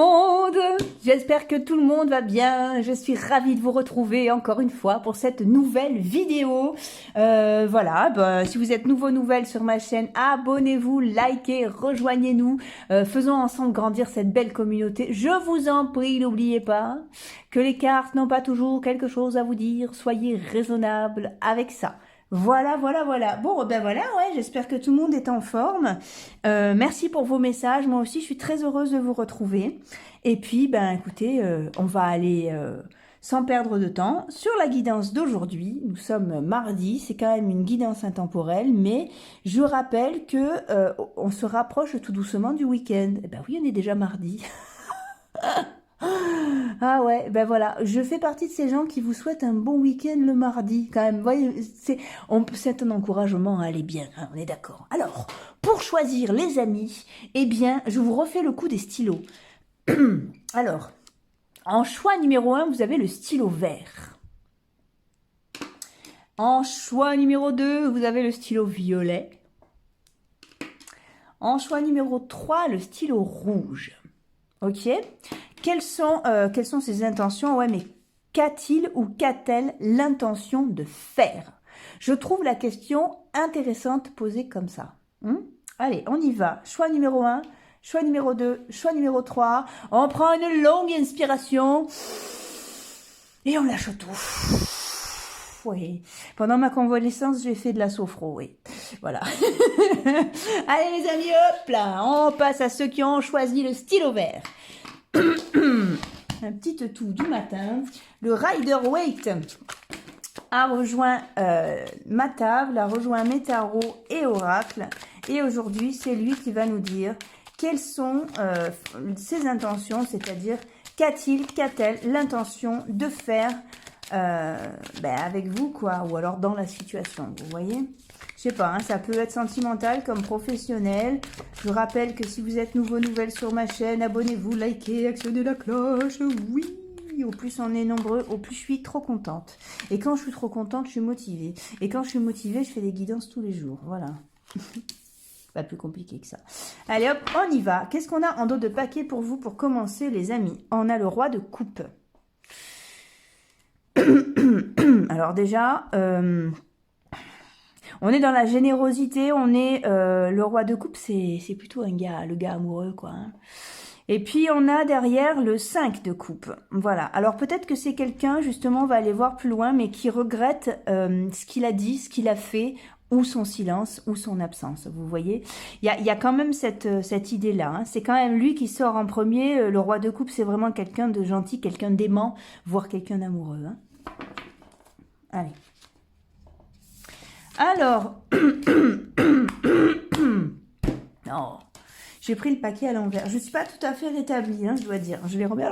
monde, j'espère que tout le monde va bien, je suis ravie de vous retrouver encore une fois pour cette nouvelle vidéo. Voilà, si vous êtes nouvelle sur ma chaîne, abonnez-vous, likez, rejoignez-nous, faisons ensemble grandir cette belle communauté. Je vous en prie, n'oubliez pas que les cartes n'ont pas toujours quelque chose à vous dire, soyez raisonnable avec ça. Voilà. Bon, ben voilà, ouais, j'espère que tout le monde est en forme. Merci pour vos messages. Moi aussi, je suis très heureuse de vous retrouver. Et puis, ben écoutez, on va aller sans perdre de temps sur la guidance d'aujourd'hui. Nous sommes mardi, c'est quand même une guidance intemporelle, mais je rappelle que on se rapproche tout doucement du week-end. Eh ben oui, on est déjà mardi. Ah ouais, ben voilà, je fais partie de ces gens qui vous souhaitent un bon week-end le mardi, quand même. Vous voyez, c'est un encouragement à aller bien, hein, on est d'accord. Alors, pour choisir les amis, eh bien, je vous refais le coup des stylos. Alors, en choix numéro 1, vous avez le stylo vert. En choix numéro 2, vous avez le stylo violet. En choix numéro 3, le stylo rouge. Ok? Quelles sont ses intentions? Ouais, mais qu'a-t-il ou qu'a-t-elle l'intention de faire? Je trouve la question intéressante posée comme ça. Allez, on y va. Choix numéro 1, choix numéro 2, choix numéro 3. On prend une longue inspiration et on lâche tout. Oui. Pendant ma convalescence, j'ai fait de la sophro, oui. Voilà. Allez les amis, hop là, on passe à ceux qui ont choisi le stylo vert. Un petit tout du matin. Le Rider Waite a rejoint ma table, a rejoint mes tarots et oracles. Et aujourd'hui, c'est lui qui va nous dire quelles sont ses intentions, c'est-à-dire qu'a-t-elle l'intention de faire avec vous, quoi, ou alors dans la situation, vous voyez? Je sais pas, hein, ça peut être sentimental comme professionnel. Je rappelle que si vous êtes nouvelle sur ma chaîne, abonnez-vous, likez, actionnez la cloche, oui. Au plus on est nombreux, au plus je suis trop contente. Et quand je suis trop contente, je suis motivée. Et quand je suis motivée, je fais des guidances tous les jours, voilà. Pas plus compliqué que ça. Allez hop, on y va. Qu'est-ce qu'on a en dos de paquet pour vous pour commencer, les amis? On a le roi de coupe. Alors déjà... on est dans la générosité, on est le roi de coupe, c'est plutôt le gars amoureux, quoi. Hein. Et puis on a derrière le 5 de coupe. Voilà. Alors peut-être que c'est quelqu'un, justement, on va aller voir plus loin, mais qui regrette ce qu'il a dit, ce qu'il a fait, ou son silence, ou son absence. Vous voyez, il y a quand même cette idée-là. Hein. C'est quand même lui qui sort en premier. Le roi de coupe, c'est vraiment quelqu'un de gentil, quelqu'un d'aimant, voire quelqu'un d'amoureux. Hein. Allez. Alors, non, j'ai pris le paquet à l'envers. Je ne suis pas tout à fait rétablie, hein, je dois dire. Je les remets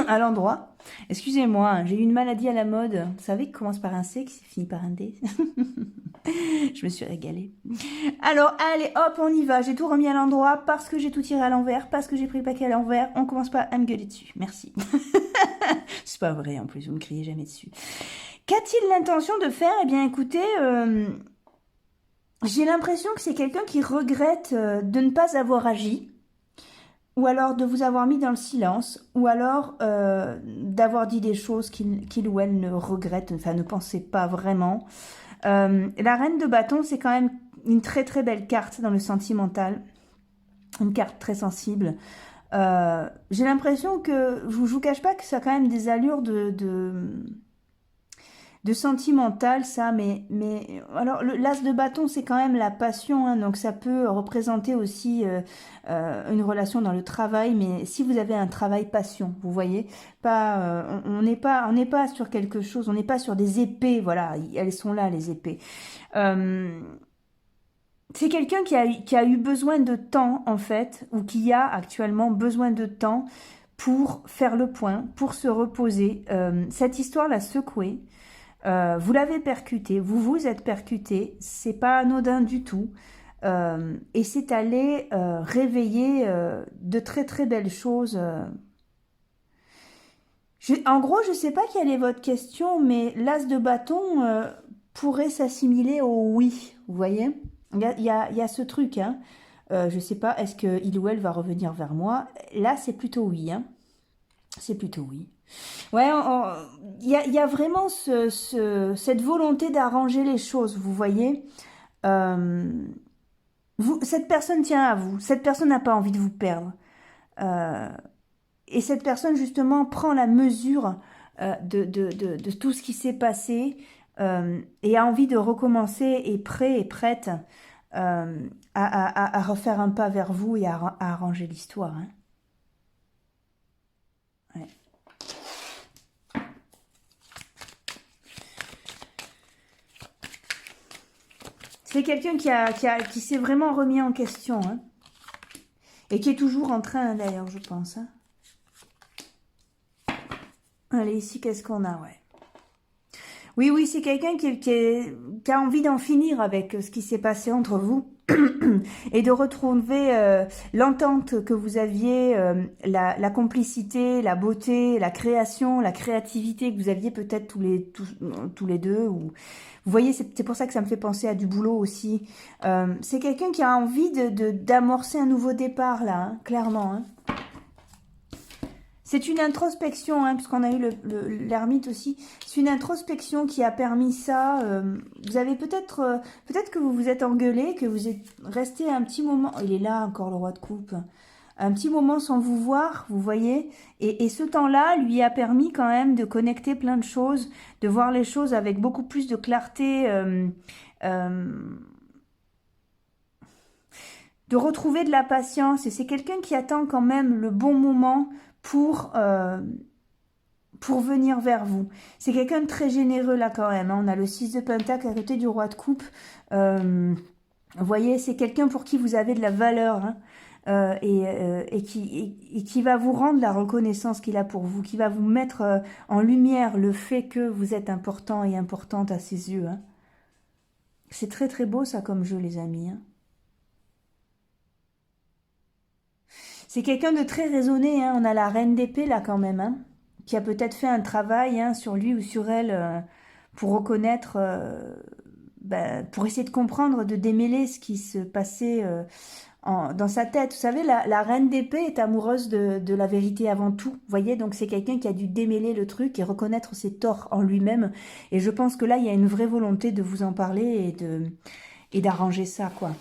à l'endroit. Excusez-moi, hein, j'ai eu une maladie à la mode. Vous savez, qui commence par un C, qui finit par un D. Je me suis régalée. Alors, allez, hop, on y va. J'ai tout remis à l'endroit parce que j'ai tout tiré à l'envers, parce que j'ai pris le paquet à l'envers. On commence pas à me gueuler dessus. Merci. C'est pas vrai, en plus, vous me criez jamais dessus. Qu'a-t-il l'intention de faire? Eh bien, écoutez... j'ai l'impression que c'est quelqu'un qui regrette de ne pas avoir agi, ou alors de vous avoir mis dans le silence, ou alors d'avoir dit des choses qu'il ou elle ne regrette, enfin ne pensait pas vraiment. La reine de bâton, c'est quand même une très très belle carte dans le sentimental, une carte très sensible. J'ai l'impression que, je vous cache pas que ça a quand même des allures de sentimental, ça, mais alors l'as de bâton, c'est quand même la passion, hein, donc ça peut représenter aussi une relation dans le travail, mais si vous avez un travail passion, vous voyez, pas, on n'est pas sur quelque chose, on n'est pas sur des épées, voilà, elles sont là, les épées. C'est quelqu'un qui a eu besoin de temps, en fait, ou qui a actuellement besoin de temps pour faire le point, pour se reposer. Cette histoire l'a secoué. Vous l'avez percuté, vous vous êtes percuté, c'est pas anodin du tout, et c'est allé réveiller de très très belles choses. En gros, je sais pas quelle est votre question, mais l'as de bâton pourrait s'assimiler au oui, vous voyez? Il y a ce truc, hein. Je sais pas, est-ce qu'il ou elle va revenir vers moi? Là, c'est plutôt oui, hein. C'est plutôt oui. Ouais, il y a vraiment cette volonté d'arranger les choses, vous voyez. Euh, cette personne tient à vous. Cette personne n'a pas envie de vous perdre. Euh, et cette personne, justement, prend la mesure de tout ce qui s'est passé et a envie de recommencer, est prêt et prête à refaire un pas vers vous et à arranger l'histoire. Hein. Ouais. C'est quelqu'un qui s'est vraiment remis en question. Hein. Et qui est toujours en train, d'ailleurs, je pense. Hein. Allez, ici, qu'est-ce qu'on a? Ouais. Oui, oui, c'est quelqu'un qui a envie d'en finir avec ce qui s'est passé entre vous et de retrouver l'entente que vous aviez, la complicité, la beauté, la création, la créativité que vous aviez peut-être tous les deux. Ou... Vous voyez, c'est pour ça que ça me fait penser à du boulot aussi. C'est quelqu'un qui a envie d'amorcer un nouveau départ là, hein, clairement. Hein. C'est une introspection, hein, puisqu'on a eu l'ermite aussi. C'est une introspection qui a permis ça. Vous avez peut-être que vous vous êtes engueulé, que vous êtes resté un petit moment. Il est là encore, le roi de coupe. Un petit moment sans vous voir, vous voyez. Et ce temps-là lui a permis quand même de connecter plein de choses, de voir les choses avec beaucoup plus de clarté. De retrouver de la patience. Et c'est quelqu'un qui attend quand même le bon moment pour venir vers vous. C'est quelqu'un de très généreux là quand même. Hein. On a le 6 de Pentacle à côté du roi de coupe. Vous voyez, c'est quelqu'un pour qui vous avez de la valeur. Hein. Et qui va vous rendre la reconnaissance qu'il a pour vous, qui va vous mettre en lumière le fait que vous êtes important et importante à ses yeux. Hein. C'est très très beau ça comme jeu les amis. Hein. C'est quelqu'un de très raisonné, hein. On a la reine d'épée là quand même, hein, qui a peut-être fait un travail hein, sur lui ou sur elle pour reconnaître, pour essayer de comprendre, de démêler ce qui se passait dans sa tête. Vous savez, la reine d'épée est amoureuse de la vérité avant tout. Vous voyez, donc c'est quelqu'un qui a dû démêler le truc et reconnaître ses torts en lui-même. Et je pense que là, il y a une vraie volonté de vous en parler et d'arranger ça, quoi.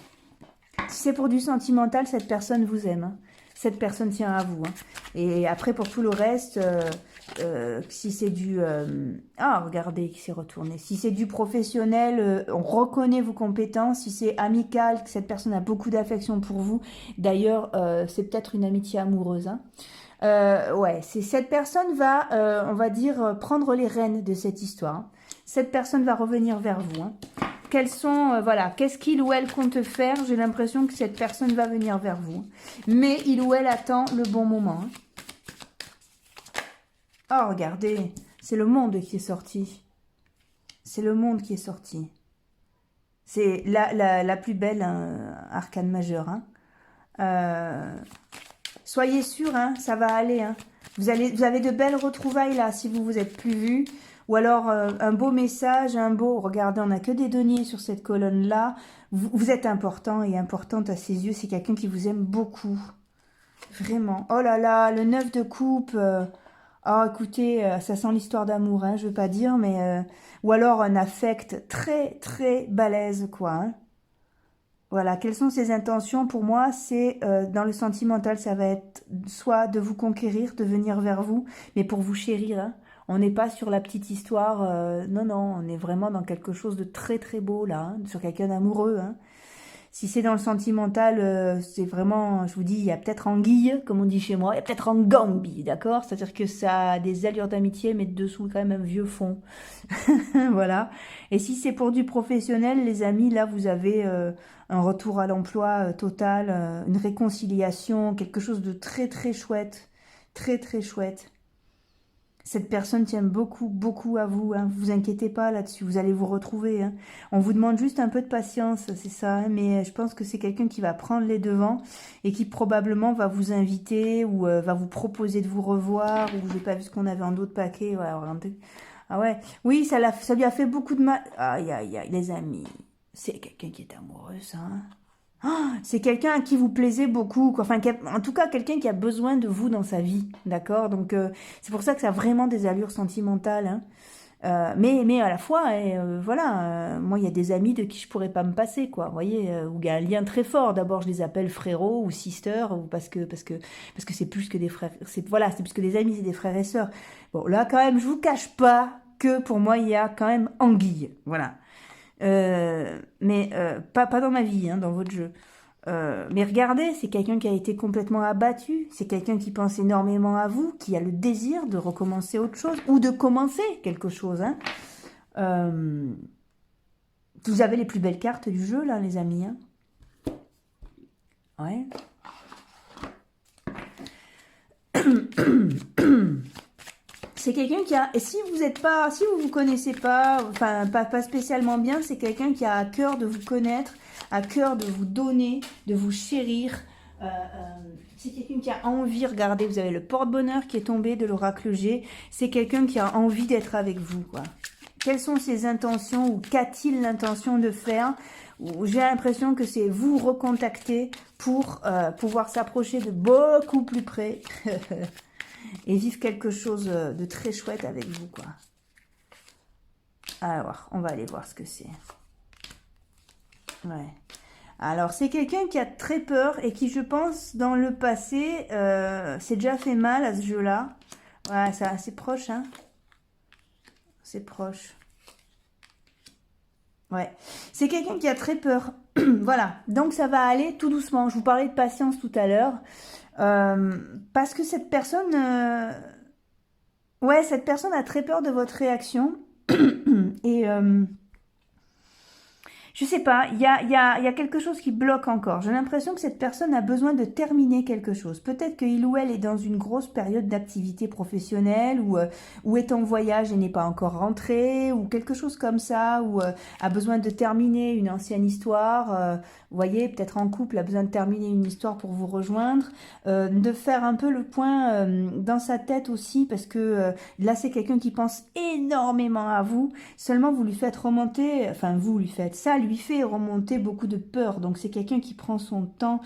Si c'est pour du sentimental, cette personne vous aime. Hein. Cette personne tient à vous. Hein. Et après, pour tout le reste, si c'est du... regardez qui s'est retourné. Si c'est du professionnel, on reconnaît vos compétences. Si c'est amical, que cette personne a beaucoup d'affection pour vous. D'ailleurs, c'est peut-être une amitié amoureuse. Hein. Ouais, cette personne va, on va dire, prendre les rênes de cette histoire. Hein. Cette personne va revenir vers vous. Hein. Quels sont, voilà, qu'est-ce qu'il ou elle compte faire? J'ai l'impression que cette personne va venir vers vous. Mais il ou elle attend le bon moment. Oh, regardez, c'est le monde qui est sorti. C'est le monde qui est sorti. C'est la plus belle arcane majeure. Hein. Soyez sûrs, hein, ça va aller. Hein. Vous avez de belles retrouvailles là, si vous vous êtes plus vus. Ou alors un beau message, regardez, on n'a que des deniers sur cette colonne-là. Vous êtes important et importante à ses yeux. C'est quelqu'un qui vous aime beaucoup. Vraiment. Oh là là, le 9 de coupe. Oh, écoutez, ça sent l'histoire d'amour, hein, je veux pas dire, mais... ou alors un affect très, très balèze, quoi. Hein. Voilà, quelles sont ses intentions? Pour moi, c'est dans le sentimental, ça va être soit de vous conquérir, de venir vers vous, mais pour vous chérir. Hein. On n'est pas sur la petite histoire, non, non, on est vraiment dans quelque chose de très très beau là, hein, sur quelqu'un d'amoureux. Hein. Si c'est dans le sentimental, c'est vraiment, je vous dis, il y a peut-être anguille, comme on dit chez moi, il y a peut-être angambi, d'accord? C'est-à-dire que ça a des allures d'amitié, mais dessous quand même un vieux fond. Voilà. Et si c'est pour du professionnel, les amis, là, vous avez un retour à l'emploi total, une réconciliation, quelque chose de très très chouette. Très très chouette. Cette personne tient beaucoup, beaucoup à vous. Hein. Vous inquiétez pas là-dessus. Vous allez vous retrouver. Hein. On vous demande juste un peu de patience, c'est ça. Hein. Mais je pense que c'est quelqu'un qui va prendre les devants et qui probablement va vous inviter ou va vous proposer de vous revoir. Ou je n'ai pas vu ce qu'on avait en d'autres paquets. Ouais, regardez. Ah ouais. Oui, ça lui a fait beaucoup de mal. Aïe, aïe, aïe, les amis. C'est quelqu'un qui est amoureux, ça. Hein. C'est quelqu'un à qui vous plaisez beaucoup, quoi. Enfin, en tout cas, quelqu'un qui a besoin de vous dans sa vie, d'accord? Donc, c'est pour ça que ça a vraiment des allures sentimentales, hein. Mais à la fois, voilà, moi il y a des amis de qui je pourrais pas me passer, quoi. Vous voyez, où il y a un lien très fort. D'abord, je les appelle frérot ou sister, ou parce que c'est plus que des frères. Voilà, c'est plus que des amis, c'est des frères et sœurs. Bon, là quand même, je vous cache pas que pour moi il y a quand même anguille, voilà. Mais pas dans ma vie, hein, dans votre jeu. Mais regardez, c'est quelqu'un qui a été complètement abattu, c'est quelqu'un qui pense énormément à vous, qui a le désir de recommencer autre chose, ou de commencer quelque chose, hein. Vous avez les plus belles cartes du jeu, là, les amis, hein. Ouais. C'est quelqu'un qui a, et si vous connaissez pas, enfin, pas spécialement bien, c'est quelqu'un qui a à cœur de vous connaître, à cœur de vous donner, de vous chérir. C'est quelqu'un qui a envie, regardez, vous avez le porte-bonheur qui est tombé de l'oracle G, c'est quelqu'un qui a envie d'être avec vous, quoi. Quelles sont ses intentions, ou qu'a-t-il l'intention de faire? J'ai l'impression que c'est vous recontacter pour pouvoir s'approcher de beaucoup plus près et vivre quelque chose de très chouette avec vous, quoi. Alors, on va aller voir ce que c'est. Ouais. Alors, c'est quelqu'un qui a très peur et qui, je pense, dans le passé, s'est déjà fait mal à ce jeu-là. Ouais, c'est assez proche, hein. C'est proche. Ouais. C'est quelqu'un qui a très peur. Voilà. Donc, ça va aller tout doucement. Je vous parlais de patience tout à l'heure. Parce que cette personne... Ouais, cette personne a très peur de votre réaction. Et... je sais pas, il y a quelque chose qui bloque encore. J'ai l'impression que cette personne a besoin de terminer quelque chose. Peut-être qu'il ou elle est dans une grosse période d'activité professionnelle ou est en voyage et n'est pas encore rentré ou quelque chose comme ça, ou a besoin de terminer une ancienne histoire. Vous voyez, peut-être en couple, a besoin de terminer une histoire pour vous rejoindre. De faire un peu le point dans sa tête aussi, parce que là, c'est quelqu'un qui pense énormément à vous. Seulement, vous lui faites remonter, enfin, vous lui faites ça, lui fait remonter beaucoup de peur. Donc, c'est quelqu'un qui prend son temps.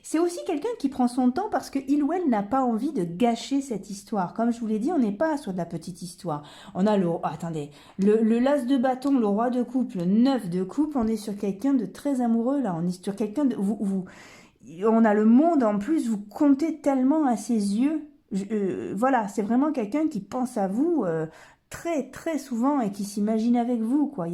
C'est aussi quelqu'un qui prend son temps parce que il ou elle n'a pas envie de gâcher cette histoire. Comme je vous l'ai dit, on n'est pas sur de la petite histoire. On a attendez, le l'as de bâton, le roi de coupe, le 9 de coupe, on est sur quelqu'un de très amoureux, là. On est sur quelqu'un de... on a le monde en plus, vous comptez tellement à ses yeux. Voilà, c'est vraiment quelqu'un qui pense à vous très très souvent et qui s'imagine avec vous, quoi. Il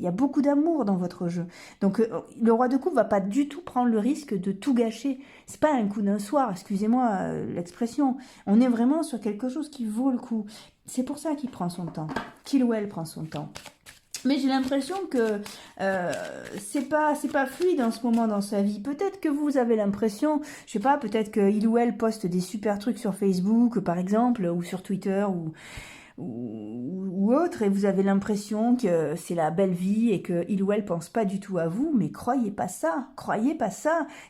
y a beaucoup d'amour dans votre jeu. Donc le roi de coupe va pas du tout prendre le risque de tout gâcher. C'est pas un coup d'un soir, excusez-moi l'expression. On est vraiment sur quelque chose qui vaut le coup. C'est pour ça qu'il prend son temps, qu'il ou elle prend son temps. Mais j'ai l'impression que c'est pas fluide en ce moment dans sa vie. Peut-être que vous avez l'impression, je sais pas, peut-être qu'il ou elle poste des super trucs sur Facebook, par exemple, ou sur Twitter, ou autre, et vous avez l'impression que c'est la belle vie et que il ou elle pense pas du tout à vous, mais croyez pas ça,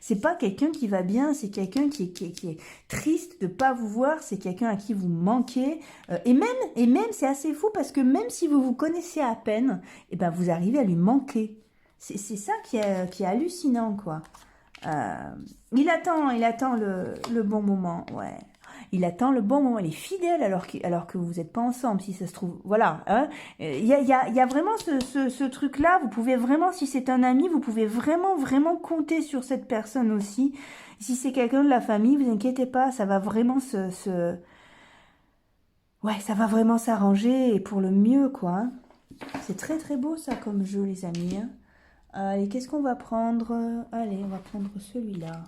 c'est pas quelqu'un qui va bien, c'est quelqu'un qui est triste de pas vous voir, c'est quelqu'un à qui vous manquez, et même c'est assez fou parce que même si vous vous connaissez à peine, et ben vous arrivez à lui manquer, c'est ça qui est hallucinant, quoi. Il attend le bon moment, ouais. Il attend le bon moment, il est fidèle alors que vous n'êtes pas ensemble, si ça se trouve. Voilà, hein. Il y a vraiment ce truc-là, vous pouvez vraiment, si c'est un ami, vous pouvez vraiment, vraiment compter sur cette personne aussi. Si c'est quelqu'un de la famille, vous inquiétez pas, ça va vraiment ouais, ça va vraiment s'arranger et pour le mieux, quoi, hein. C'est très très beau ça comme jeu, les amis, hein. Allez, qu'est-ce qu'on va prendre? Allez, on va prendre celui-là.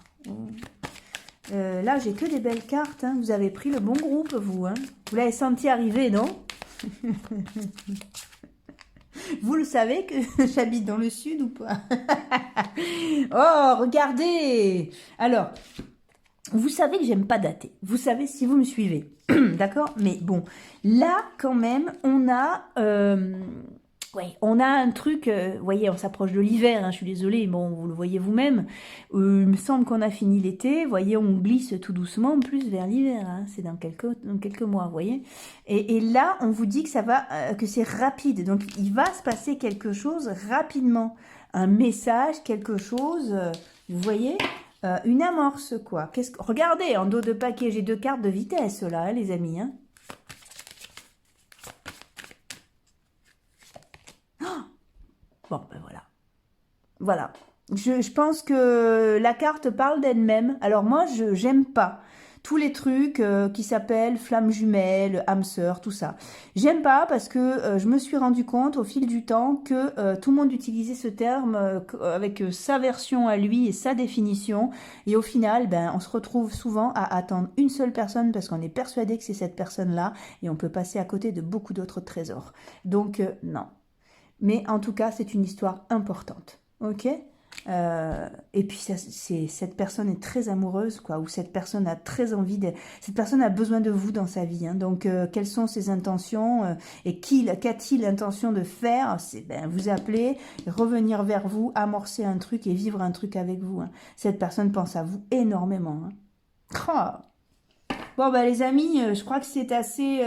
Là, j'ai que des belles cartes, hein. Vous avez pris le bon groupe, vous, hein. Vous l'avez senti arriver, non? Vous le savez que j'habite dans le sud ou pas? Oh, regardez! Alors, vous savez que j'aime pas dater. Vous savez si vous me suivez. D'accord? Mais bon, là, quand même, on a... ouais, on a un truc, vous voyez, on s'approche de l'hiver, hein, je suis désolée, bon, vous le voyez vous-même. Il me semble qu'on a fini l'été, vous voyez, on glisse tout doucement, en plus vers l'hiver, hein, c'est dans quelques mois, vous voyez. Et là, on vous dit que ça va, que c'est rapide, donc il va se passer quelque chose rapidement. Un message, quelque chose, Vous voyez, une amorce, quoi. Regardez, en dos de paquet, j'ai 2 cartes de vitesse, là, hein, les amis. Hein. Oh, bon, ben voilà. Voilà. Je pense que la carte parle d'elle-même. Alors moi, je j'aime pas tous les trucs qui s'appellent flammes jumelles, âme sœur, tout ça. J'aime pas parce que je me suis rendu compte au fil du temps que tout le monde utilisait ce terme avec sa version à lui et sa définition. Et au final, ben, on se retrouve souvent à attendre une seule personne parce qu'on est persuadé que c'est cette personne-là et on peut passer à côté de beaucoup d'autres trésors. Donc non. Mais en tout cas, c'est une histoire importante. Ok, et puis cette personne est très amoureuse, quoi, ou cette personne a très envie de... Cette personne a besoin de vous dans sa vie. Hein, donc, quelles sont ses intentions et qu'a-t-il l'intention de faire? C'est ben, vous appeler, revenir vers vous, amorcer un truc et vivre un truc avec vous. Hein. Cette personne pense à vous énormément. Hein. Oh. Bon, bah les amis, je crois que c'est assez...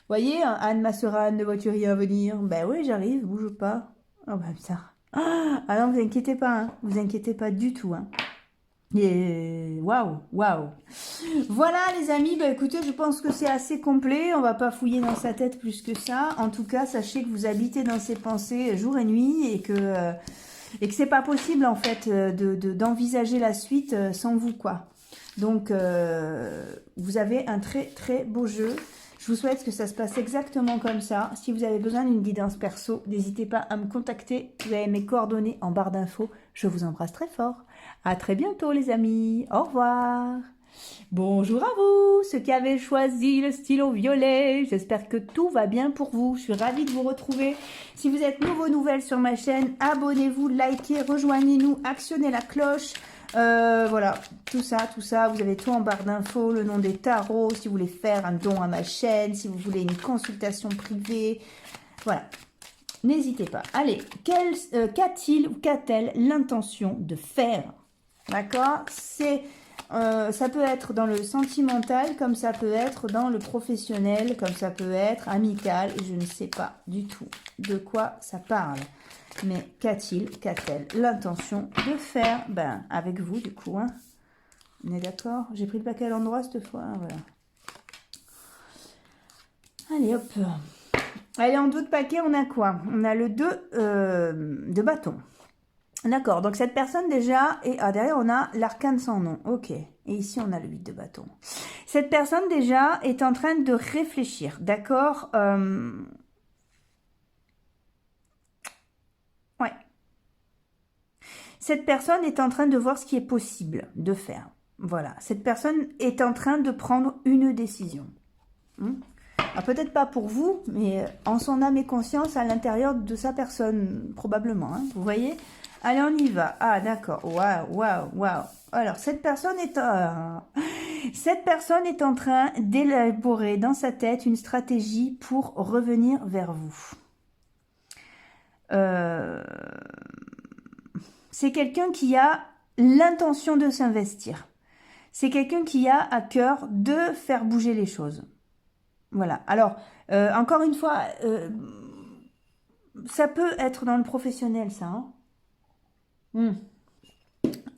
voyez, Anne, ma sœur Anne de voiturier à venir. Ben oui, j'arrive, bouge pas. Oh bah putain. Ah non, vous inquiétez pas, hein. Vous inquiétez pas du tout. Hein. Et waouh, waouh. Voilà les amis, bah écoutez, je pense que c'est assez complet. On va pas fouiller dans sa tête plus que ça. En tout cas, sachez que vous habitez dans ses pensées jour et nuit et que c'est pas possible en fait d'envisager la suite sans vous, quoi. Donc, vous avez un très très beau jeu. Je vous souhaite que ça se passe exactement comme ça. Si vous avez besoin d'une guidance perso, n'hésitez pas à me contacter. Vous avez mes coordonnées en barre d'infos. Je vous embrasse très fort. À très bientôt les amis. Au revoir. Bonjour à vous, ceux qui avaient choisi le stylo violet. J'espère que tout va bien pour vous. Je suis ravie de vous retrouver. Si vous êtes nouveau, nouvelle sur ma chaîne, abonnez-vous, likez, rejoignez-nous, actionnez la cloche. Voilà, tout ça, vous avez tout en barre d'infos, le nom des tarots, si vous voulez faire un don à ma chaîne, si vous voulez une consultation privée, voilà, n'hésitez pas. Allez, qu'a-t-il ou qu'a-t-elle l'intention de faire? D'accord? Ça peut être dans le sentimental, comme ça peut être dans le professionnel, comme ça peut être amical, je ne sais pas du tout de quoi ça parle. Mais qu'a-t-elle l'intention de faire? Ben, avec vous, du coup. Hein. On est d'accord? J'ai pris le paquet à l'endroit cette fois. Hein, voilà. Allez, hop. Allez, en 2 de paquet, on a quoi? On a le 2 de bâton. D'accord, donc cette personne déjà... Et derrière, on a l'arcane sans nom. Ok. Et ici, on a le 8 de bâton. Cette personne déjà est en train de réfléchir. D'accord ouais. Cette personne est en train de voir ce qui est possible de faire. Voilà. Cette personne est en train de prendre une décision. Peut-être pas pour vous, mais en son âme et conscience à l'intérieur de sa personne, probablement. Hein, vous voyez? Allez, on y va. Ah, d'accord. Waouh, waouh, waouh. Alors, cette personne est en train d'élaborer dans sa tête une stratégie pour revenir vers vous. C'est quelqu'un qui a l'intention de s'investir. C'est quelqu'un qui a à cœur de faire bouger les choses. Voilà. Alors, encore une fois, ça peut être dans le professionnel, ça. Hein.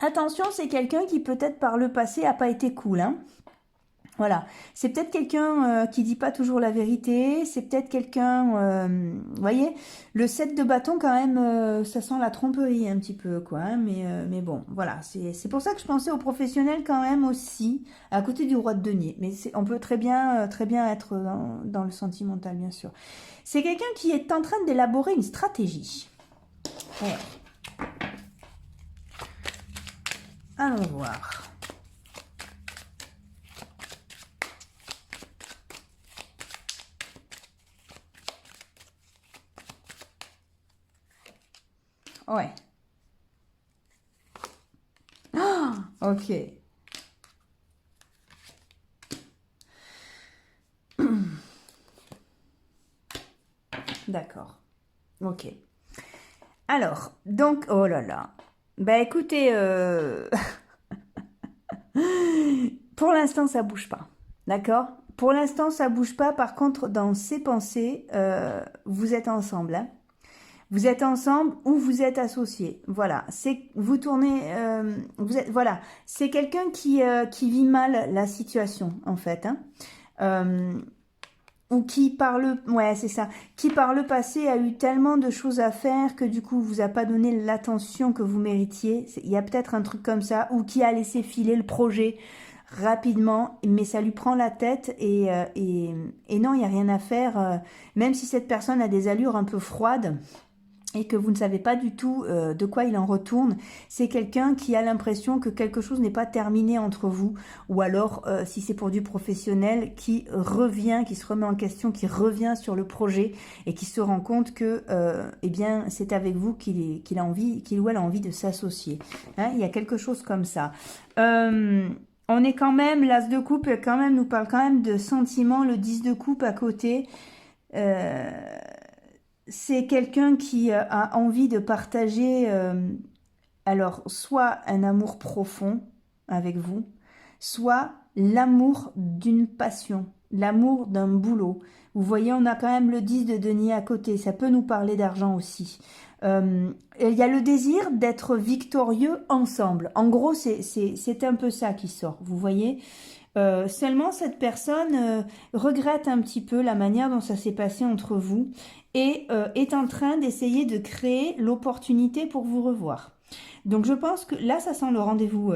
Attention, c'est quelqu'un qui peut-être par le passé n'a pas été cool. Hein. Voilà. C'est peut-être quelqu'un qui dit pas toujours la vérité. C'est peut-être quelqu'un... vous voyez, le 7 de bâton, quand même, ça sent la tromperie un petit peu, quoi. Hein, mais bon, voilà. C'est pour ça que je pensais aux professionnels quand même aussi, à côté du roi de denier. Mais on peut très bien être dans le sentimental, bien sûr. C'est quelqu'un qui est en train d'élaborer une stratégie. Ouais. Allons voir. Ouais. Oh, ok. D'accord. Ok. Alors, donc, oh là là. Bah écoutez, pour l'instant, ça bouge pas. D'accord? Pour l'instant, ça bouge pas. Par contre, dans ses pensées, vous êtes ensemble. Hein. Vous êtes ensemble ou vous êtes associés. Voilà, c'est vous tournez, vous êtes voilà, c'est quelqu'un qui vit mal la situation en fait, hein. Ou qui par le, ouais c'est ça, qui par le passé a eu tellement de choses à faire que du coup vous a pas donné l'attention que vous méritiez. Il y a peut-être un truc comme ça, ou qui a laissé filer le projet rapidement, mais ça lui prend la tête et non, il n'y a rien à faire. Même si cette personne a des allures un peu froides et que vous ne savez pas du tout de quoi il en retourne, c'est quelqu'un qui a l'impression que quelque chose n'est pas terminé entre vous, ou alors, si c'est pour du professionnel, qui revient, qui se remet en question, qui revient sur le projet et qui se rend compte que, eh bien, c'est avec vous qu'il a envie, qu'il ou elle a envie de s'associer. Hein, il y a quelque chose comme ça. On est quand même, l'as de coupe quand même nous parle quand même de sentiments, le 10 de coupe à côté. C'est quelqu'un qui a envie de partager, alors, soit un amour profond avec vous, soit l'amour d'une passion, l'amour d'un boulot. Vous voyez, on a quand même le 10 de denier à côté, ça peut nous parler d'argent aussi. Il y a le désir d'être victorieux ensemble. En gros, c'est un peu ça qui sort, vous voyez. Seulement, cette personne regrette un petit peu la manière dont ça s'est passé entre vous et est en train d'essayer de créer l'opportunité pour vous revoir. Donc, je pense que là, ça sent le rendez-vous...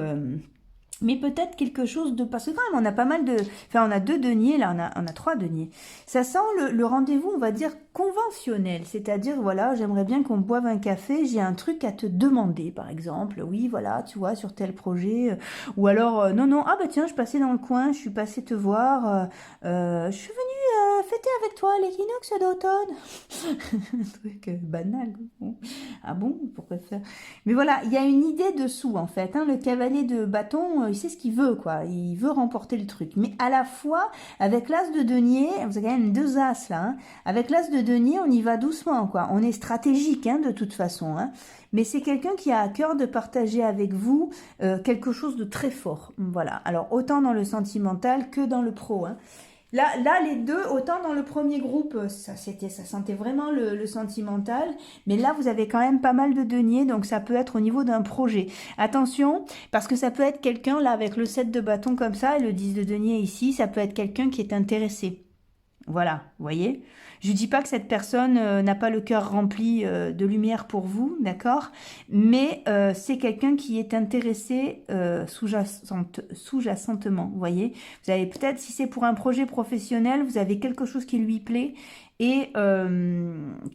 mais peut-être quelque chose de... Parce que quand même, on a pas mal de... Enfin, on a 2 deniers, là, on a 3 deniers. Ça sent le rendez-vous, on va dire, conventionnel. C'est-à-dire, voilà, j'aimerais bien qu'on boive un café, j'ai un truc à te demander, par exemple. Oui, voilà, tu vois, sur tel projet. Ou alors, non, non, ah bah tiens, je passais dans le coin, je suis passée te voir. Je suis venue fêter avec toi l'équinoxe d'automne. Un truc banal. Bon. Ah bon, pourquoi faire? Mais voilà, il y a une idée dessous, en fait. Hein. Le cavalier de bâton, il sait ce qu'il veut, quoi. Il veut remporter le truc. Mais à la fois, avec l'as de denier, vous avez quand même 2 as, là. Hein. Avec l'as de denier, on y va doucement, quoi. On est stratégique, hein, de toute façon. Hein. Mais c'est quelqu'un qui a à cœur de partager avec vous quelque chose de très fort. Voilà. Alors, autant dans le sentimental que dans le pro, hein. Là, les deux, autant dans le premier groupe, ça sentait vraiment le sentimental, mais là, vous avez quand même pas mal de deniers, donc ça peut être au niveau d'un projet. Attention, parce que ça peut être quelqu'un, là, avec le 7 de bâton comme ça, et le 10 de denier ici, ça peut être quelqu'un qui est intéressé. Voilà, vous voyez. Je ne dis pas que cette personne n'a pas le cœur rempli de lumière pour vous, d'accord? Mais c'est quelqu'un qui est intéressé sous-jacentement, vous voyez? Vous avez peut-être, si c'est pour un projet professionnel, vous avez quelque chose qui lui plaît et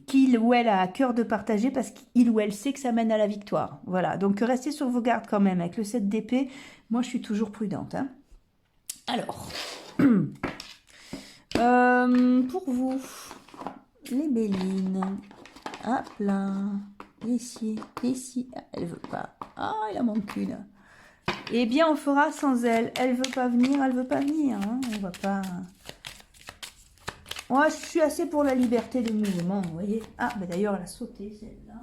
qu'il ou elle a à cœur de partager parce qu'il ou elle sait que ça mène à la victoire. Voilà, donc restez sur vos gardes quand même. Avec le 7 d'épée, moi je suis toujours prudente. Hein. Alors... pour vous, les bélines, hop là, ici, ah, elle veut pas, ah, il en manque une. Eh bien, on fera sans elle. Elle veut pas venir, elle veut pas venir. Hein. On va pas. Moi, je suis assez pour la liberté de mouvement, vous voyez. Ah, bah d'ailleurs, elle a sauté celle-là.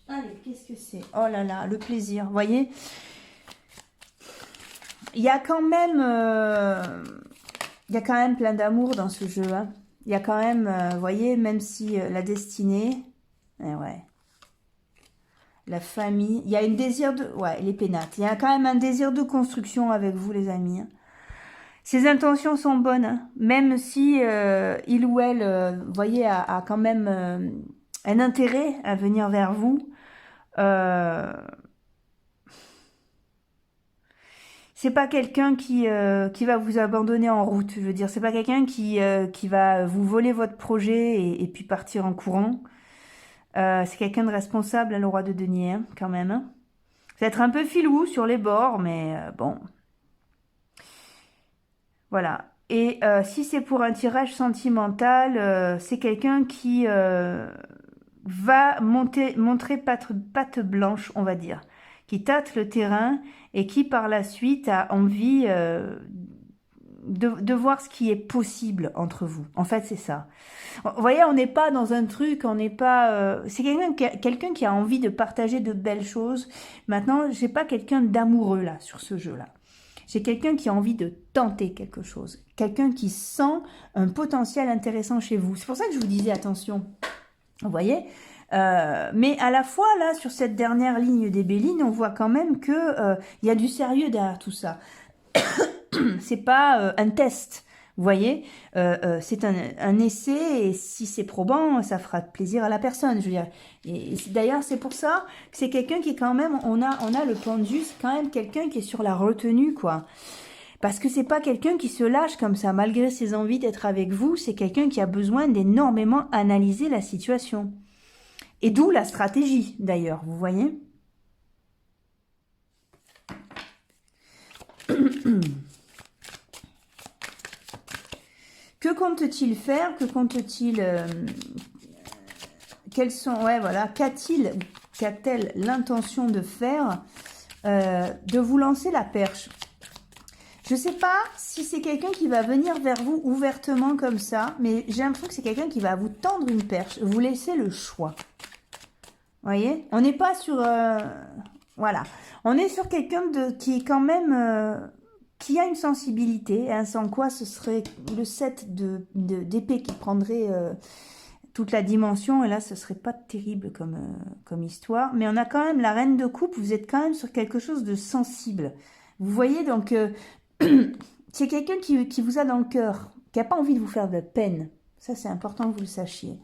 Allez, qu'est-ce que c'est? Oh là là, le plaisir, vous voyez. Il y a quand même. Il y a quand même plein d'amour dans ce jeu. Hein. Il y a quand même, vous voyez, même si la destinée, ouais, la famille, il y a une désir de, ouais, les pénates. Il y a quand même un désir de construction avec vous, les amis. Hein. Ses intentions sont bonnes, hein. Même si il ou elle, vous voyez, a quand même un intérêt à venir vers vous. C'est pas quelqu'un qui va vous abandonner en route, je veux dire. C'est pas quelqu'un qui va vous voler votre projet et puis partir en courant. C'est quelqu'un de responsable, hein, le roi de denier, hein, quand même. Hein. Vous êtes un peu filou sur les bords, mais bon. Voilà. Et si c'est pour un tirage sentimental, c'est quelqu'un qui va montrer patte blanche, on va dire. Qui tâte le terrain et qui par la suite a envie de voir ce qui est possible entre vous. En fait, c'est ça. Vous voyez, on n'est pas dans un truc, on n'est pas... c'est quelqu'un qui a envie de partager de belles choses. Maintenant, j'ai pas quelqu'un d'amoureux là, sur ce jeu-là. J'ai quelqu'un qui a envie de tenter quelque chose. Quelqu'un qui sent un potentiel intéressant chez vous. C'est pour ça que je vous disais, attention. Vous voyez Mais à la fois, là, sur cette dernière ligne des Bélines, on voit quand même que il y a du sérieux derrière tout ça. C'est pas un test, vous voyez, c'est un essai, et si c'est probant, ça fera plaisir à la personne, je veux dire. Et d'ailleurs, c'est pour ça que c'est quelqu'un qui est quand même, on a le pendu, c'est quand même quelqu'un qui est sur la retenue, quoi. Parce que c'est pas quelqu'un qui se lâche comme ça, malgré ses envies d'être avec vous, c'est quelqu'un qui a besoin d'énormément analyser la situation. Et d'où la stratégie, d'ailleurs, vous voyez. Que compte-t-il faire? Que compte-t-il... quels sont... Ouais, voilà. Qu'a-t-elle l'intention de faire? De vous lancer la perche. Je ne sais pas si c'est quelqu'un qui va venir vers vous ouvertement comme ça, mais j'ai l'impression que c'est quelqu'un qui va vous tendre une perche, vous laisser le choix. Vous voyez? On n'est pas sur... voilà. On est sur quelqu'un qui est quand même... qui a une sensibilité, hein, sans quoi ce serait le 7 d'épée qui prendrait toute la dimension, et là ce serait pas terrible comme histoire, mais on a quand même la reine de coupe, vous êtes quand même sur quelque chose de sensible. Vous voyez, donc c'est quelqu'un qui vous a dans le cœur, qui n'a pas envie de vous faire de peine, ça c'est important que vous le sachiez.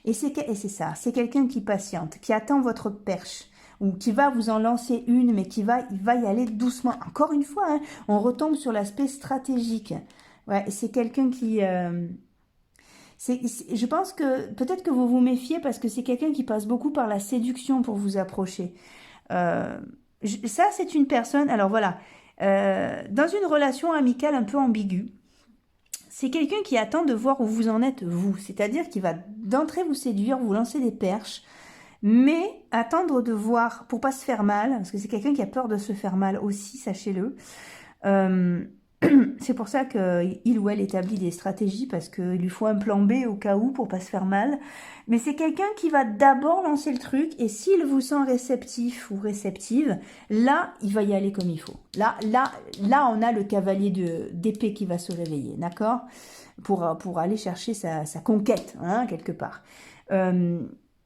Et c'est ça, c'est quelqu'un qui patiente, qui attend votre perche, ou qui va vous en lancer une, mais il va y aller doucement. Encore une fois, hein, on retombe sur l'aspect stratégique. Ouais, c'est quelqu'un qui... je pense que peut-être que vous vous méfiez parce que c'est quelqu'un qui passe beaucoup par la séduction pour vous approcher. Ça, c'est une personne... Alors voilà, dans une relation amicale un peu ambiguë, c'est quelqu'un qui attend de voir où vous en êtes, vous. C'est-à-dire qu'il va d'entrée vous séduire, vous lancer des perches, mais attendre de voir, pour pas se faire mal, parce que c'est quelqu'un qui a peur de se faire mal aussi, sachez-le. C'est pour ça qu'il ou elle établit des stratégies, parce qu'il lui faut un plan B au cas où, pour pas se faire mal. Mais c'est quelqu'un qui va d'abord lancer le truc, et s'il vous sent réceptif ou réceptive, là, il va y aller comme il faut. Là, on a le cavalier d'épée qui va se réveiller, d'accord, pour aller chercher sa conquête, hein, quelque part.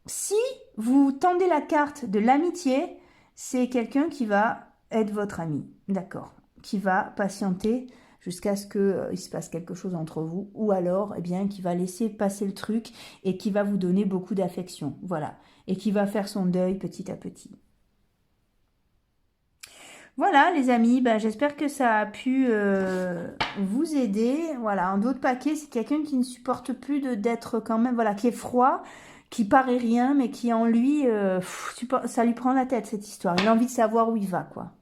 Si vous tendez la carte de l'amitié, c'est quelqu'un qui va être votre ami, d'accord, qui va patienter jusqu'à ce qu'il se passe quelque chose entre vous, ou alors, eh bien, qui va laisser passer le truc et qui va vous donner beaucoup d'affection, voilà, et qui va faire son deuil petit à petit. Voilà les amis, ben, j'espère que ça a pu vous aider. Voilà, un autre paquet, c'est quelqu'un qui ne supporte plus d'être quand même, voilà, qui est froid, qui paraît rien, mais qui en lui, ça lui prend la tête cette histoire. Il a envie de savoir où il va, quoi.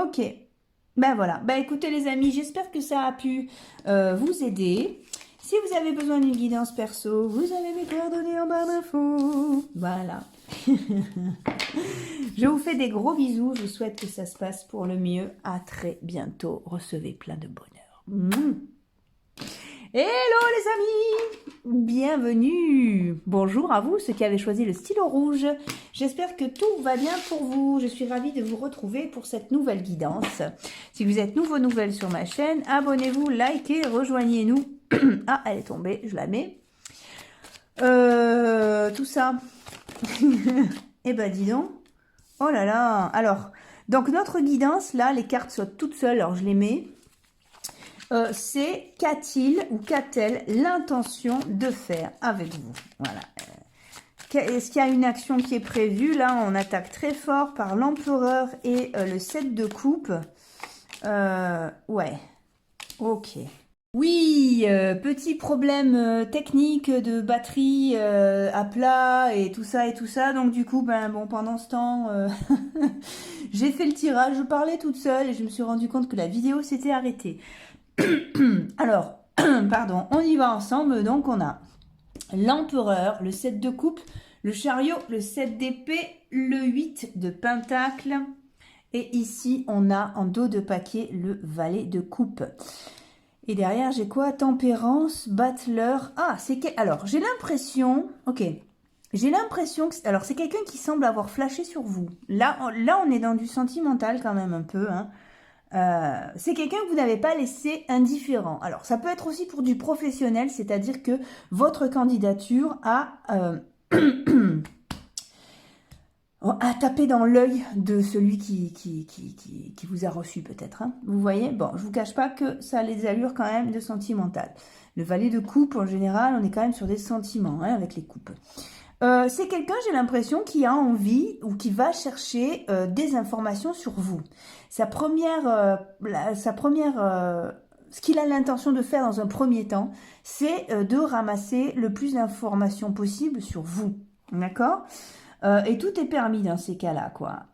Ok, ben voilà. Ben écoutez les amis, j'espère que ça a pu vous aider. Si vous avez besoin d'une guidance perso, vous avez mes coordonnées en barre d'infos. Voilà. Je vous fais des gros bisous. Je souhaite que ça se passe pour le mieux. À très bientôt. Recevez plein de bonheur. Hello les amis, bienvenue. Bonjour à vous, ceux qui avez choisi le stylo rouge. J'espère que tout va bien pour vous. Je suis ravie de vous retrouver pour cette nouvelle guidance. Si vous êtes nouvelle sur ma chaîne, abonnez-vous, likez, rejoignez-nous. Ah, elle est tombée, je la mets. Tout ça. Eh ben, dis donc. Oh là là. Alors, donc notre guidance, là, les cartes sont toutes seules, alors je les mets. C'est qu'a-t-il ou qu'a-t-elle l'intention de faire avec vous? Voilà. Est-ce qu'il y a une action qui est prévue? Là, on attaque très fort par l'empereur et le 7 de coupe. Ouais. Ok. Oui, petit problème technique de batterie à plat et tout ça. Donc du coup, ben bon, pendant ce temps, j'ai fait le tirage. Je parlais toute seule et je me suis rendu compte que la vidéo s'était arrêtée. Alors, pardon, on y va ensemble. Donc, on a l'empereur, le 7 de coupe, le chariot, le 7 d'épée, le 8 de pentacle. Et ici, on a en dos de paquet le valet de coupe. Et derrière, j'ai quoi? Tempérance, battleur. Ah, alors, j'ai l'impression... Ok. J'ai l'impression que... Alors, c'est quelqu'un qui semble avoir flashé sur vous. Là, on est dans du sentimental quand même un peu, hein. C'est quelqu'un que vous n'avez pas laissé indifférent. Alors, ça peut être aussi pour du professionnel, c'est-à-dire que votre candidature a... à taper dans l'œil de celui qui vous a reçu peut-être. Hein. Vous voyez, bon, je vous cache pas que ça a les allures quand même de sentimental. Le valet de coupe, en général, on est quand même sur des sentiments hein, avec les coupes. C'est quelqu'un, j'ai l'impression, qui a envie ou qui va chercher des informations sur vous. Ce qu'il a l'intention de faire dans un premier temps, c'est de ramasser le plus d'informations possible sur vous. D'accord ? Et tout est permis dans ces cas-là, quoi.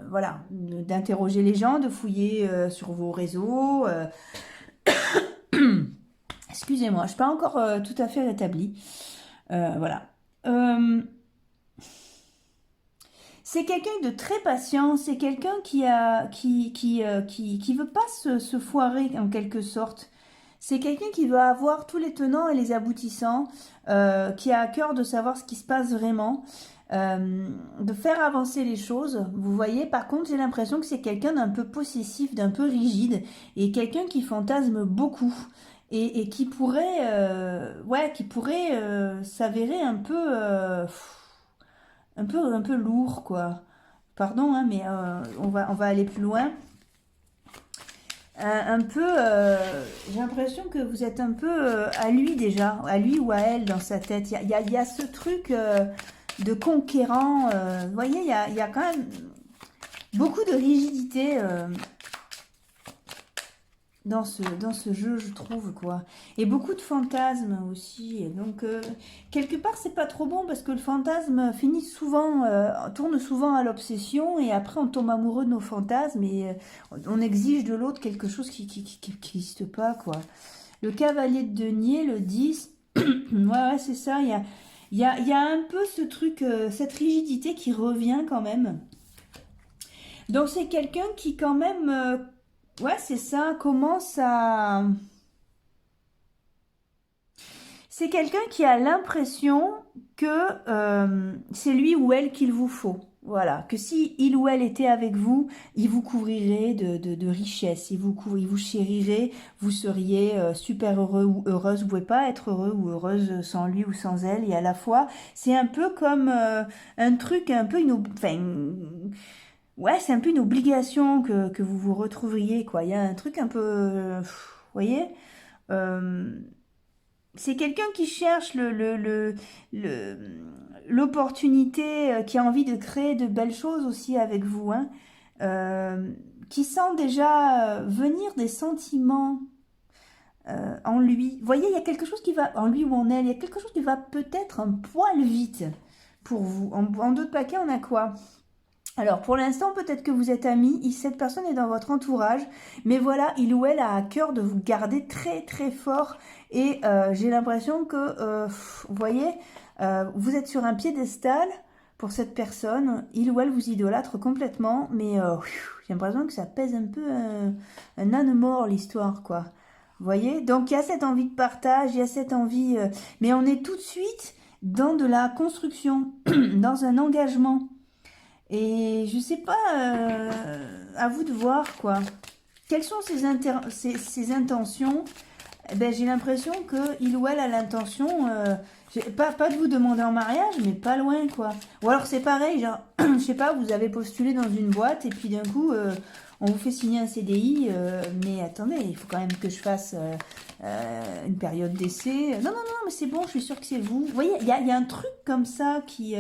Voilà, d'interroger les gens, de fouiller sur vos réseaux. Excusez-moi, je ne suis pas encore tout à fait rétablie. Voilà. C'est quelqu'un de très patient, c'est quelqu'un qui veut pas se foirer en quelque sorte. C'est quelqu'un qui veut avoir tous les tenants et les aboutissants, qui a à cœur de savoir ce qui se passe vraiment, de faire avancer les choses. Vous voyez, par contre, j'ai l'impression que c'est quelqu'un d'un peu possessif, d'un peu rigide, et quelqu'un qui fantasme beaucoup. Et qui pourrait, s'avérer un peu lourd, quoi. Pardon, hein, mais on va aller plus loin. J'ai l'impression que vous êtes un peu à lui déjà, à lui ou à elle dans sa tête. Il y a ce truc de conquérant. Vous voyez, il y a quand même beaucoup de rigidité dans ce jeu, je trouve, quoi. Et beaucoup de fantasmes aussi. Donc, quelque part, c'est pas trop bon parce que le fantasme tourne souvent à l'obsession et après, on tombe amoureux de nos fantasmes et on exige de l'autre quelque chose qui n'existe pas, quoi. Le cavalier de denier, le 10, ouais, c'est ça. Il y a un peu ce truc, cette rigidité qui revient quand même. Donc, c'est quelqu'un qui, quand même... ouais, c'est ça, commence à... C'est quelqu'un qui a l'impression que c'est lui ou elle qu'il vous faut. Voilà, que si il ou elle était avec vous, il vous couvrirait de richesse, il vous chérirait, vous seriez super heureux ou heureuse. Vous pouvez pas être heureux ou heureuse sans lui ou sans elle. Et à la fois, c'est un peu comme un truc, un peu ouais, c'est un peu une obligation que vous vous retrouveriez, quoi. Il y a un truc un peu... vous voyez euh, c'est quelqu'un qui cherche l'opportunité, qui a envie de créer de belles choses aussi avec vous, hein, qui sent déjà venir des sentiments en lui. Vous voyez, il y a quelque chose qui va, en lui ou en elle, il y a quelque chose qui va peut-être un poil vite pour vous. En d'autres paquets, on a quoi? Alors, pour l'instant, peut-être que vous êtes amis, cette personne est dans votre entourage, mais voilà, il ou elle a à cœur de vous garder très très fort et j'ai l'impression que, vous voyez, vous êtes sur un piédestal pour cette personne, il ou elle vous idolâtre complètement, mais j'ai l'impression que ça pèse un peu un âne mort l'histoire, quoi. Vous voyez, donc il y a cette envie de partage, il y a cette envie, mais on est tout de suite dans de la construction, dans un engagement. Et je sais pas, à vous de voir quoi. Quelles sont ses intentions? Eh ben, j'ai l'impression que il ou elle a l'intention, pas de vous demander en mariage, mais pas loin quoi. Ou alors c'est pareil, genre, je sais pas, vous avez postulé dans une boîte et puis d'un coup, on vous fait signer un CDI, mais attendez, il faut quand même que je fasse une période d'essai. Non, non, non, mais c'est bon, je suis sûre que c'est vous. Vous voyez, il y a un truc comme ça qui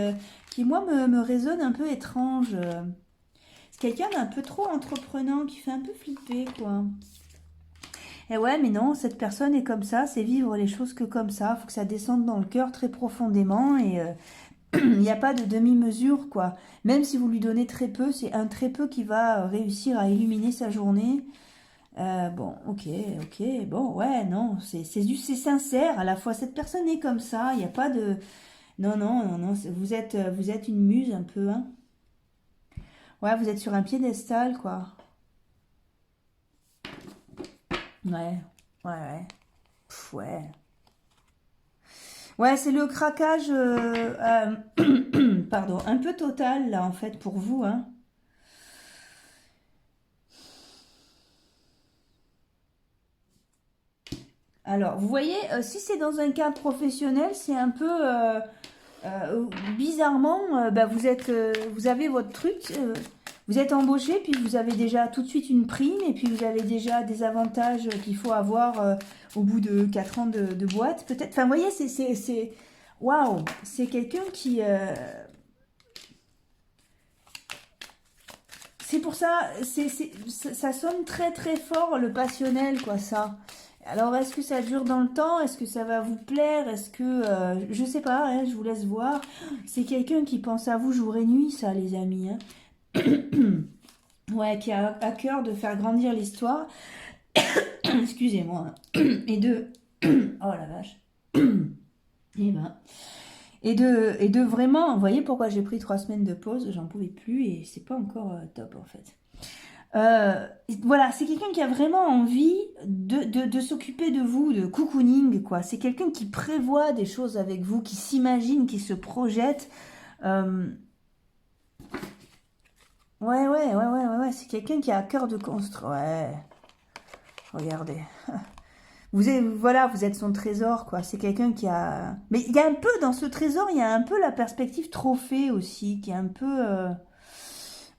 moi, me résonne un peu étrange. C'est quelqu'un d'un peu trop entreprenant, qui fait un peu flipper, quoi. Et ouais, mais non, cette personne est comme ça, c'est vivre les choses que comme ça. Il faut que ça descende dans le cœur très profondément et il n'y a pas de demi-mesure, quoi. Même si vous lui donnez très peu, c'est un très peu qui va réussir à illuminer sa journée. Bon, ok, bon, ouais, non, c'est sincère. À la fois, cette personne est comme ça, il n'y a pas de... Non, non, non, non, vous êtes une muse un peu, hein. Ouais, vous êtes sur un piédestal, quoi. Ouais, ouais. Ouais. Ouais, c'est le craquage, pardon, un peu total, là, en fait, pour vous, hein. Alors, vous voyez, si c'est dans un cadre professionnel, c'est un peu bizarrement, bah, vous avez votre truc, vous êtes embauché, puis vous avez déjà tout de suite une prime, et puis vous avez déjà des avantages qu'il faut avoir au bout de 4 ans de boîte, peut-être. Enfin, vous voyez, waouh, c'est quelqu'un qui... c'est pour ça, ça sonne très très fort le passionnel, quoi, ça. Alors, est-ce que ça dure dans le temps? Est-ce que ça va vous plaire? Est-ce que... je sais pas, hein, je vous laisse voir. C'est quelqu'un qui pense à vous jour et nuit, ça, les amis. Hein. Ouais, qui a à cœur de faire grandir l'histoire. Excusez-moi. Et de... oh la vache. Et ben... Et de vraiment... Vous voyez pourquoi j'ai pris 3 semaines de pause? J'en pouvais plus et c'est pas encore top, en fait. Voilà, c'est quelqu'un qui a vraiment envie de s'occuper de vous, de cocooning, quoi. C'est quelqu'un qui prévoit des choses avec vous, qui s'imagine, qui se projette. Ouais, c'est quelqu'un qui a à cœur de construire. Ouais, regardez. Voilà, vous êtes son trésor, quoi. C'est quelqu'un qui a... Mais il y a un peu, dans ce trésor, il y a un peu la perspective trophée aussi, qui est un peu...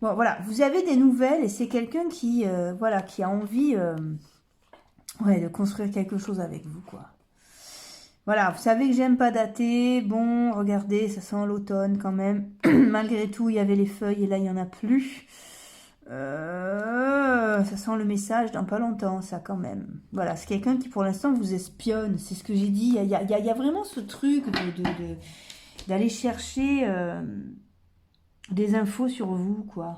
Bon, voilà, vous avez des nouvelles et c'est quelqu'un qui, voilà, qui a envie ouais, de construire quelque chose avec vous, quoi. Voilà, vous savez que j'aime pas dater. Bon, regardez, ça sent l'automne quand même. Malgré tout, il y avait les feuilles et là, il n'y en a plus. Ça sent le message dans pas longtemps, ça, quand même. Voilà, c'est quelqu'un qui, pour l'instant, vous espionne. C'est ce que j'ai dit. Il y a vraiment ce truc d'aller chercher... des infos sur vous, quoi.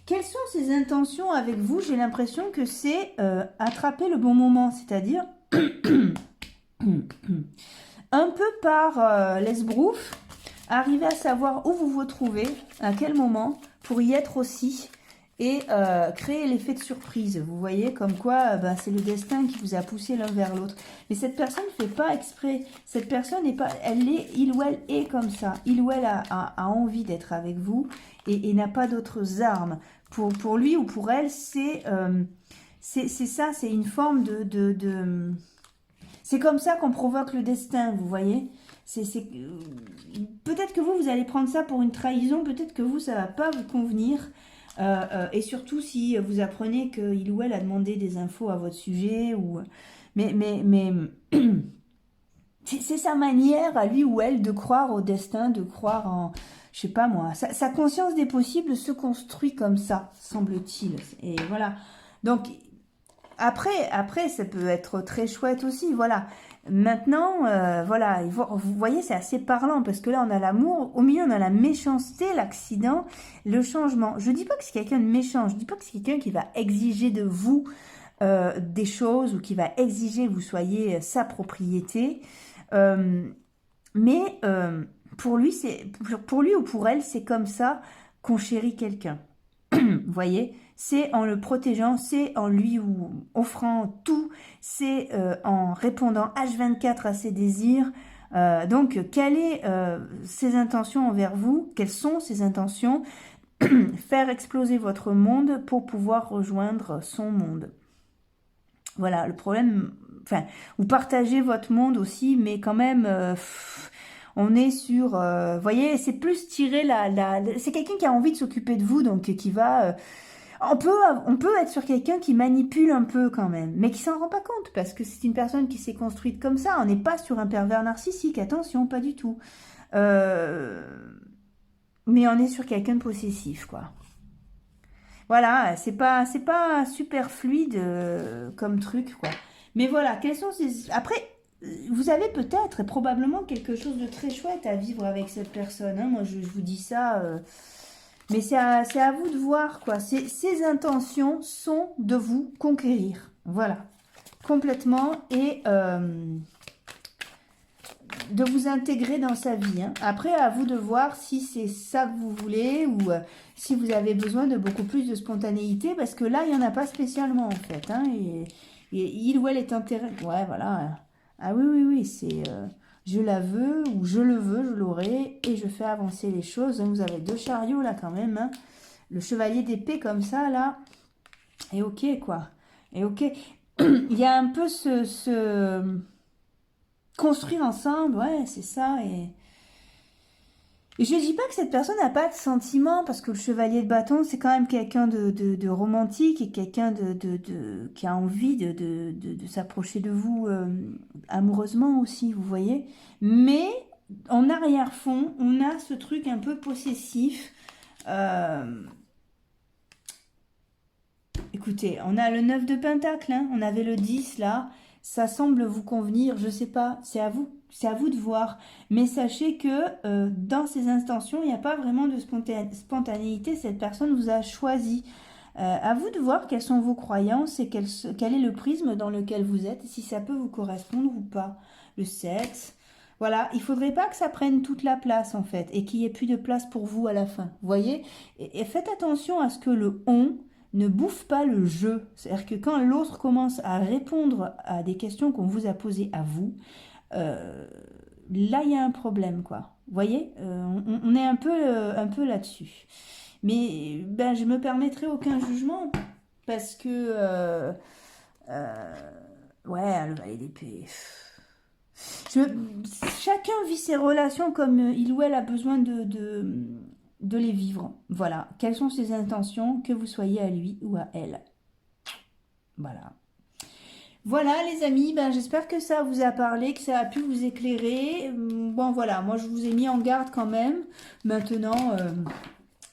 Quelles sont ses intentions avec vous? J'ai l'impression que c'est attraper le bon moment, c'est-à-dire un peu par l'esbrouf, arriver à savoir où vous vous trouvez, à quel moment, pour y être aussi, et créer l'effet de surprise. Vous voyez, comme quoi ben, c'est le destin qui vous a poussé l'un vers l'autre. Mais cette personne ne fait pas exprès. Cette personne n'est pas, il ou elle est comme ça. Il ou elle a envie d'être avec vous et n'a pas d'autres armes. Pour lui ou pour elle, c'est ça, c'est une forme de... C'est comme ça qu'on provoque le destin, vous voyez. Peut-être que vous allez prendre ça pour une trahison, peut-être que vous, ça va pas vous convenir. Et surtout si vous apprenez qu'il ou elle a demandé des infos à votre sujet, ou mais c'est sa manière à lui ou elle de croire au destin, de croire en, je sais pas moi, sa conscience des possibles se construit comme ça, semble-t-il. Et voilà. Donc après, ça peut être très chouette aussi, voilà. Maintenant, voilà, vous voyez, c'est assez parlant, parce que là, on a l'amour, au milieu, on a la méchanceté, l'accident, le changement. Je dis pas que c'est quelqu'un de méchant, je dis pas que c'est quelqu'un qui va exiger de vous des choses, ou qui va exiger que vous soyez sa propriété, mais pour lui ou pour elle, c'est comme ça qu'on chérit quelqu'un. Vous voyez, c'est en le protégeant, c'est en lui offrant tout, c'est en répondant H24 à ses désirs. Donc, quelles sont ses intentions envers vous? Quelles sont ses intentions? Faire exploser votre monde pour pouvoir rejoindre son monde. Voilà, le problème... Enfin, vous partagez votre monde aussi, mais quand même... on est sur... vous voyez, c'est plus tirer c'est quelqu'un qui a envie de s'occuper de vous, donc qui va... on peut être sur quelqu'un qui manipule un peu quand même, mais qui s'en rend pas compte, parce que c'est une personne qui s'est construite comme ça. On n'est pas sur un pervers narcissique, attention, pas du tout. Mais on est sur quelqu'un de possessif, quoi. Voilà, c'est pas super fluide comme truc, quoi. Mais voilà, quels sont ces... Après, vous avez peut-être et probablement quelque chose de très chouette à vivre avec cette personne. Hein. Moi, je vous dis ça... mais c'est à vous de voir, quoi. Ses intentions sont de vous conquérir. Voilà. Complètement. Et de vous intégrer dans sa vie. Hein. Après, à vous de voir si c'est ça que vous voulez, ou si vous avez besoin de beaucoup plus de spontanéité, parce que là, il n'y en a pas spécialement, en fait. Hein, et il ou elle est intéressé. Ouais, voilà. Ah oui, c'est... je la veux, ou je le veux, je l'aurai, et je fais avancer les choses. Vous avez 2 chariots, là, quand même. Hein. Le chevalier d'épée, comme ça, là, et ok, quoi. Et ok, il y a un peu construire ensemble, ouais, c'est ça. Et je dis pas que cette personne n'a pas de sentiments, parce que le chevalier de bâton, c'est quand même quelqu'un de romantique et quelqu'un qui a envie de s'approcher de vous amoureusement aussi, vous voyez. Mais en arrière-fond, on a ce truc un peu possessif. Euh, Écoutez, on a le 9 de Pentacle, hein, on avait le 10 là, ça semble vous convenir, je sais pas, c'est à vous de voir. Mais sachez que dans ces intentions, il n'y a pas vraiment de spontanéité, cette personne vous a choisi. À vous de voir quelles sont vos croyances et quel est le prisme dans lequel vous êtes, et si ça peut vous correspondre ou pas. Le 7, voilà, il faudrait pas que ça prenne toute la place en fait, et qu'il n'y ait plus de place pour vous à la fin, vous voyez. Et faites attention à ce que le on ne bouffe pas le jeu. C'est-à-dire que quand l'autre commence à répondre à des questions qu'on vous a posées à vous, euh, là, il y a un problème, quoi. Vous voyez, on est un peu là-dessus. Mais ben, je me permettrai aucun jugement parce que, euh, ouais, le valet d'épée. Chacun vit ses relations comme il ou elle a besoin de les vivre. Voilà. Quelles sont ses intentions, que vous soyez à lui ou à elle. Voilà. Voilà les amis, ben, j'espère que ça vous a parlé, que ça a pu vous éclairer. Bon voilà, moi je vous ai mis en garde quand même. Maintenant,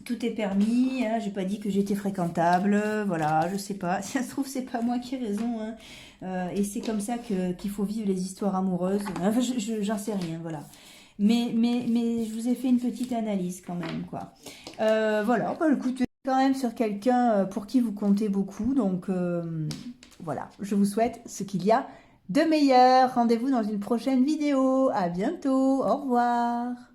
tout est permis, hein. J'ai pas dit que j'étais fréquentable, voilà, je sais pas. Si ça se trouve, c'est pas moi qui ai raison, hein. Et c'est comme ça qu'il faut vivre les histoires amoureuses. Enfin, j'en sais rien, voilà. Mais je vous ai fait une petite analyse quand même, quoi. Voilà, bah, écoutez, quand même sur quelqu'un pour qui vous comptez beaucoup, donc voilà, je vous souhaite ce qu'il y a de meilleur. Rendez-vous dans une prochaine vidéo. À bientôt, au revoir.